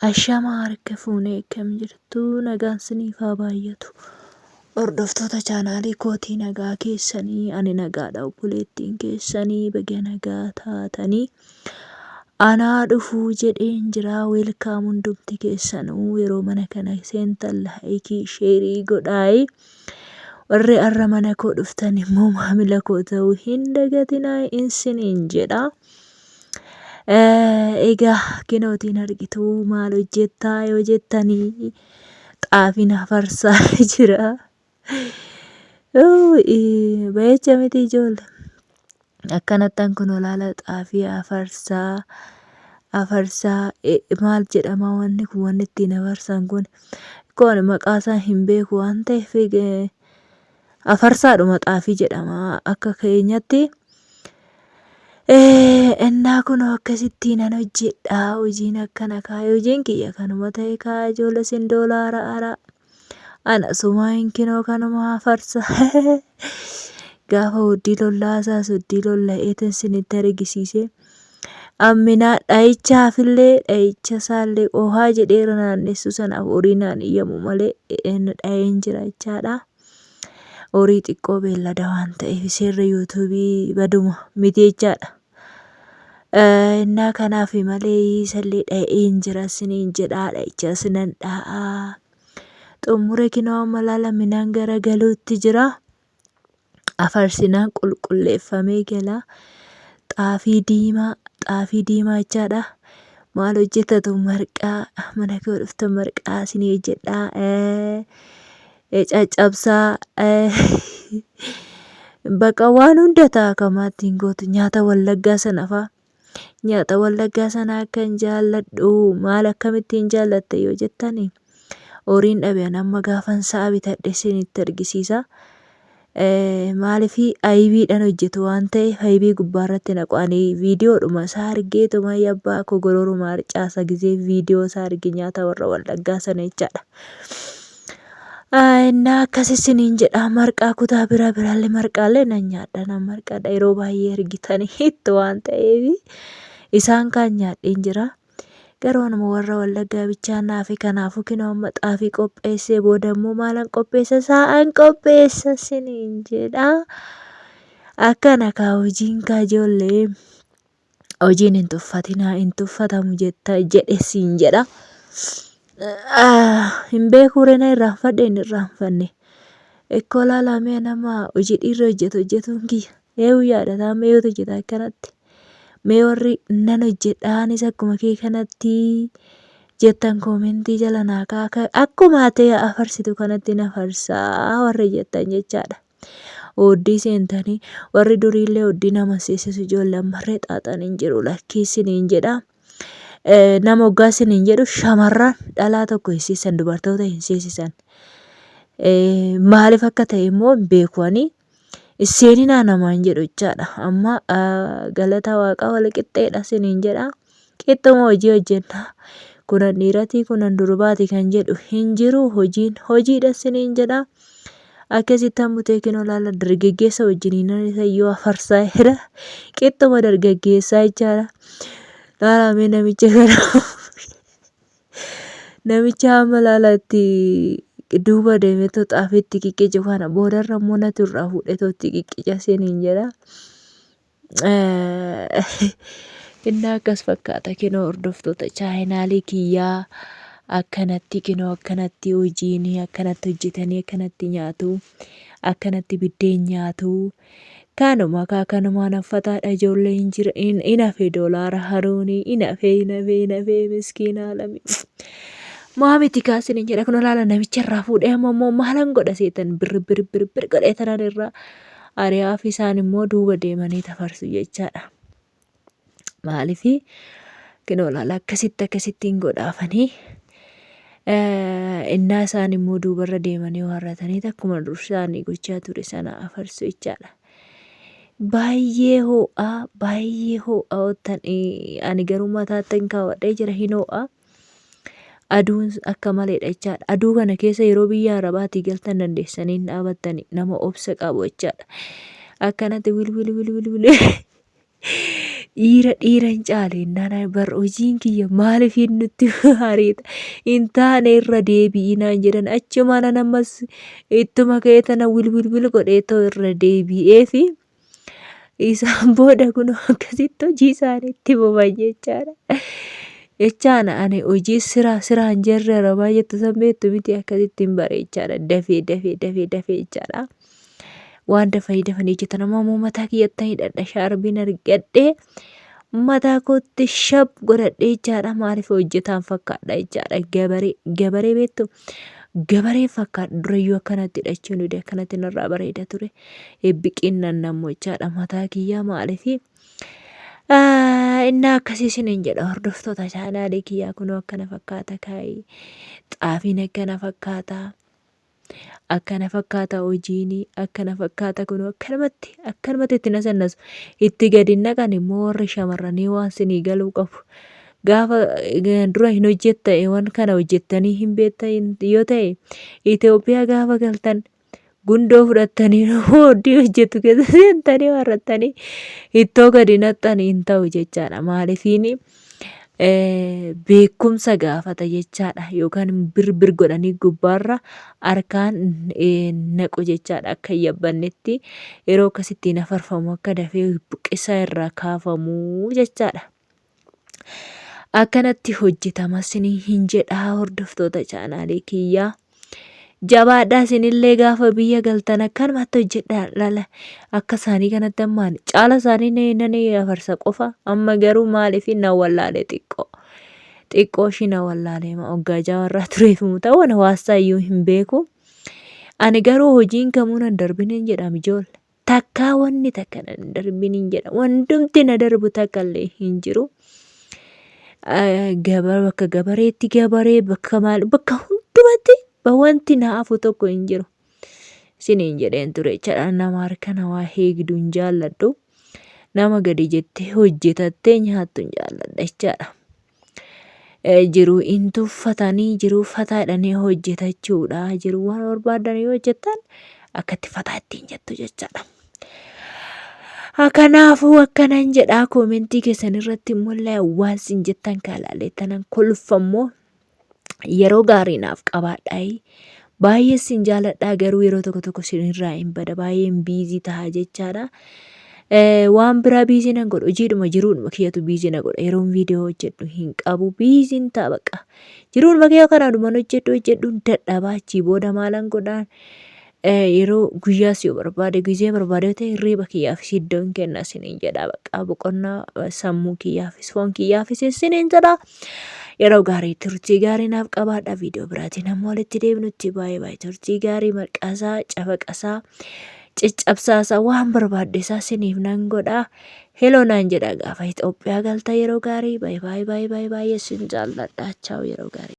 Ashamaa harka fuunee akkam jirtu nagaan siniif haa baay'atu. Hordoftoota chaanaalii kootii nagaa keessanii ani nagaadha obboleettiin keessanii baga nagaa taatanii anaa dhufuu jedheen jira. Weelkaam hundumti keessanuu yeroo mana kana seentan laayikii sheerii godhaayi. Warri har'a mana koo dhuftan immoo maamila koo ta'uu hin dagatinaa isiniin jedha. Egaa kinootiin argitu maal hojjettaa yoo jettanii xaafiin afarsaa jira. Bayecha miti ijoollee. Akkanattan kun olaala xaafii afarsaa maal jedhama wanni kun wanni ittiin afarsan kun koon maqaasaa hin beeku waan ta'eef afarsaadhuma xaafii jedhama akka keenyatti. Innaa kun akkasittiin nan hojjedha hojiin akkana kaayee hojiin kiyya kanuma ta'e kaa ijoollee sin doolaara ara ana sumaa hin kinoo kanuma afarsa gaafa huddii lollaasaa huddii lolla'eetin sinitti argisiise amminaa dhayichaafillee dhayicha isaallee ohaa jedheera naannessu sanaaf horii naan iyyamu malee dhayeen jira jechaadha. Horii xiqqoo beellada waan ta'eef seerri yuutuubii baduma miti jechaadha. Innaa kanaaf malee isallee dha'een jira siniin jedhaa dha'icha sinan dha'aa. Xumure kinoo amma laala minaan garagaluutti jira. Afarsinaan qulqulleeffamee gala. Xaafii diimaa jechaadha. Maal hojjetatu marqaa mana koo dhuftan marqaa sinii hojjedhaa. Caccabsaa baqa waan hunda ta'a kamaattiin gootu nyaata wallaggaa sana fa'a. Nyaata wallaggaa sana akkan jaalladhu maal akkamittiin jaallatte yoo jettani horiin dhabean amma gaafan sa'a bitadhe isinitti argisiisa. Maaliifii ayibiidhaan hojjetu waan ta'eef ayibii gubbaarratti naqu ani viidiyoodhuma isaa argeetuma yabbaa koo gororuma harcaasa gisee viidiyoo isaa arge nyaata warra wallaggaa sana jechaadha. Innaa akkas isiniin jedha marqaa kutaa biraallee marqaallee nan nyaadha nan marqadha yeroo baay'ee argitanii itti waan ta'eef isaan kaan nyaadheen jira. Garuu nama warra wallaggaa bichaa naafi kanaafuu kinoo amma xaafii qopheessee booda immoo maalan qopheessa saa'an qopheessa isiniin jedha. Akkana kaa hojiin kaa ijoollee hojiin hin tuffatinaa hin tuffatamu jedhe siin jedha. Hin beeku reena irraanfadhe hin irraanfanne. Ekkoo laalamee nama hojii dhiirri hojjetuun kiyya. Eewu yaadataa mee yoo hojjeta akkanatti. Mee warri nan hojjedhaanis akkuma kee kanatti jettan koomentii jala naa kaa'aa akkuma ta'e afarsitu kanatti nafarsaa warra jettan jechaadha. Hooddii seentanii warri duriillee hooddii nama seesisu ijoollee ammarree xaaxan hin jiru lakkii isiniin jedha. Nama hoggaa isiniin jedhu shamarran dhalaa tokko hin seesisan dubartoota hin seesisan. Maaliif akka ta'e immoo hin beeku Seeninaa namaan jedhu jechaadha. Amma galata waaqaa wal qixxeedha isiniin jedha. Qixxuma hojii hojjenna. Kunan dhiiratii kunan durbaati kan jedhu hin jiru hojiidha isiniin jedha. Akkasitti hambutee kinoo laala dargaggeessa wajjiniin isayyoo afarsaa jira. Qixxuma dargaggeessaa jechaadha. Laalamee namicha kana namicha amma laalatti duuba deemetoo xaafiitti qiqqija kana boodarra immoo natu irraa fuudhetootti qiqqija isiniin jedha. Inni akkas fakkaata kinoo hordoftoota chaanaalii kiyyaa akkanatti kinoo akkanatti hojiin akkanatti hojjetanii akkanatti nyaatu akkanatti biddeen nyaatu. Kanumaan uffataadha ijoollee hin jira hin hafe doolaara haruunii hin hafe miskiina lamii. Maamiti kaasiniin jedha kun olaala namicha irraa fuudhee ammoo maalan godha seetan bir godhee tanan irraa ari'aaf isaan immoo duuba deemanii tafarsu jechaadha. Maaliifii kinoo olaala akkasittiin godhaafanii innaa isaan immoo duubarra deemanii warratanii akkuma dursaanii gochaa ture sana afarsu jechaadha. Baay'ee ho'aa oottan ani garuu mataatti kaawwadhee jira hin ho'aa. Aduun akka maleedha jechaadha. Aduu kana keessa yeroo biyya arabaatii galtan dandeessanii hin dhaabattani nama obsa qabu jechaadha. Akkanatti wilwil dhiira hin caalennaan bar hojiin kiyya maaliif nutti hariita hin taane irra deebi'i naan jedhan achumaan ammas ittuma ka'ee tana wilwilwil godheetoo irra deebi'ee fi isaan booda kun akkasitti hojii isaaniitti boban jechaadha. Jechaana ani hojii siraan jarrara baay'eetu sambeettu miti akkasittiin bareechaadha dafee jechaadha. Waan dafanii hojjetan ammoo mataa kiyyatti hidhadha shaarbiin argadhee mataa kootti shab godhadhee jechaadha. Maaliif hojjetaan fakkaadha jechaadha. Gabaree beektu gabaree fakkaadha durayyuu akkanatti hidhachuun akkanatti narraa bareeda ture. Biqinnan nammoo jechaadha mataa kiyyaa maaliifi inni akkasii isiniin jedha hordoftoota chaanaalii kiyyaa kunoo akkana fakkaata kaayii xaafiin akkana fakkaata hojiin akkana fakkaata kunoo akkanumatti itti nasannasu itti gadi naqan immoo warri shamarranii waan sinii galuu qabu. Gaafa dura hin hojjette waan kana hojjettanii hin beektan yoo ta'e Itoophiyaa gaafa galtan gundoo fudhattanii hojii hojjetu keessa seentanii warrattanii ittoo gadi naqxanii hin ta'u jechaadha. Maaliifiin beekumsa gaafata jechaadha yookaan birbir godhanii gubbaarra harkaan naqu jechaadha akka hin yabbannetti yeroo akkasittiin afarfamu akka dafee buqqisaa irraa kaafamu jechaadha. Akkanatti hojjetamas hin jedhaa hordoftoota chaanaalii kiyyaa. Jabaadhaa isinillee gaafa biyya galtan akkanumatti hojjedhaa lala akka isaanii kanatti ammaan caala isaanii nani afarsa qofa amma garuu maaliif na wallaalee xiqqoo ishii na wallaalee hoggaa jawarraa tureefimu ta'uun hawaasaa iyyuu hin beeku. Ani garuu hojiin kamuu nan darbiniin jedhama ijoolle takkaa wanni takka nan darbiniin jedha wandumti na darbu takkallee hin jiru. Bakka gabareetti gabaree bakka hundumatti wanti naafu tokko hin jiru. Isiniin jedheen ture jechaadha nama harka namaa eegdu hin jaalladhu. Nama gadi jettee hojjetattee nyaattu hin jaalladha jechaadha. Jiruu hin tuffatanii jiruu fataa jedhanii hojjetachuudha. Jiruu waan barbaadanii hojjetan akkatti fataa ittiin jettu jechaadha. Kanaafuu akkanan jedhaa koomentii keessan irratti mul'aa waan sin jettan kaalaleettanan kolfammoo yeroo gaarii naaf qabaadhaa. Baay'ee sin jaalladhaa garuu yeroo tokko sinirraa hin bada baay'een biizii tahaa jechaadha. Waan biraa biizii nan godhu hojiidhuma jiruudhuma kiyyatu biizii na godha yeroon viidiyoo hojjedhu hin qabu biiziin ta'a baqa. Jiruudhuma kiyya kanaadhuma hojjedhu dadhabaa achii booda maalan godhaan. Yeroo guyyaas yoo barbaade gizee barbaade ta'e hirriba kiyyaafis iddoon kenna isiniin jedha baqa boqonnaa sammuu kiyyaafis foon kiyyaafis isiniin jedha. Yeroo gaarii turtii gaarii naaf qabaadha viidiyoo biraatiin amma walitti deebinutti baay'ee turtii gaarii marqaasaa cafaqasaa ciccabsaasaa waan barbaaddesaa isiniif nan godha. Heloo naan jedha gaafa Itoophiyaa galta yeroo gaarii baay'ee isin jaalladha chaawu yeroo gaarii.